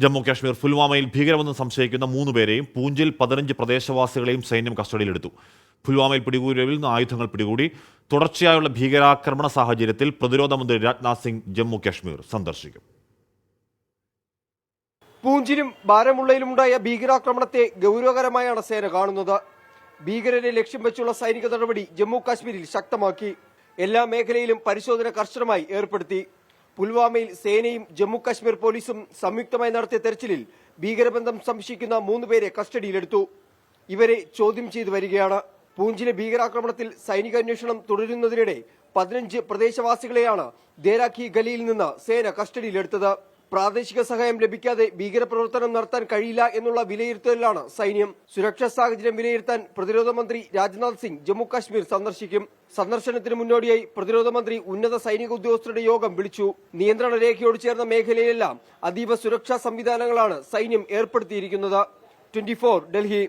ജമ്മു കാശ്മീർ പുൽവാമയിൽ ഭീകരമെന്ന് സംശയിക്കുന്ന 3 പേരെയും പൂഞ്ചിൽ 15 പ്രദേശവാസികളെയും സൈന്യം കസ്റ്റഡിയിലെടുത്തു. പുൽവാമയിൽ പിടികൂടിയവരിൽ നിന്ന് ആയുധങ്ങൾ പിടികൂടി. തുടർച്ചയായുള്ള ഭീകരാക്രമണ സാഹചര്യത്തിൽ പ്രതിരോധ മന്ത്രി രാജ്നാഥ് സിംഗ് ജമ്മു കാശ്മീർ സന്ദർശിക്കും. പൂഞ്ചിലും ബാരമുള്ളയിലുമുണ്ടായ ഭീകരാക്രമണത്തെ ഗൗരവകരമായാണ് സേന കാണുന്നത്. ഭീകരരെ ലക്ഷ്യം വെച്ചുള്ള സൈനിക നടപടി ജമ്മു കാശ്മീരിൽ ശക്തമാക്കി. എല്ലാ മേഖലയിലും പരിശോധന കർശനമായി ഏർപ്പെടുത്തി. പുൽവാമയിൽ സേനയും ജമ്മു കാശ്മീർ പോലീസും സംയുക്തമായി നടത്തിയ തെരച്ചിലിൽ ഭീകരബന്ധം സംശയിക്കുന്ന 3 പേരെ കസ്റ്റഡിയിലെടുത്തു. ഇവരെ ചോദ്യം ചെയ്തു വരികയാണ്. പൂഞ്ചിലെ ഭീകരാക്രമണത്തിൽ സൈനിക അന്വേഷണം തുടരുന്നതിനിടെ 15 പ്രദേശവാസികളെയാണ് ദേരാഖി ഗലിയിൽ നിന്ന് സേന കസ്റ്റഡിയിലെടുത്തത്. പ്രാദേശിക സഹായം ലഭിക്കാതെ ഭീകരപ്രവർത്തനം നടത്താൻ കഴിയില്ല എന്നുള്ള വിലയിരുത്തലിലാണ് സൈന്യം. സുരക്ഷാ സാഹചര്യം വിലയിരുത്താൻ പ്രതിരോധ മന്ത്രി രാജ്നാഥ് സിംഗ് ജമ്മു കാശ്മീർ സന്ദർശിക്കും. സന്ദർശനത്തിന് മുന്നോടിയായി പ്രതിരോധ മന്ത്രി ഉന്നത സൈനിക ഉദ്യോഗസ്ഥരുടെ യോഗം വിളിച്ചു. നിയന്ത്രണ രേഖയോട് ചേർന്ന മേഖലയിലെല്ലാം അതീവ സുരക്ഷാ സംവിധാനങ്ങളാണ് സൈന്യം ഏർപ്പെടുത്തിയിരിക്കുന്നത്. 24 ഡൽഹി.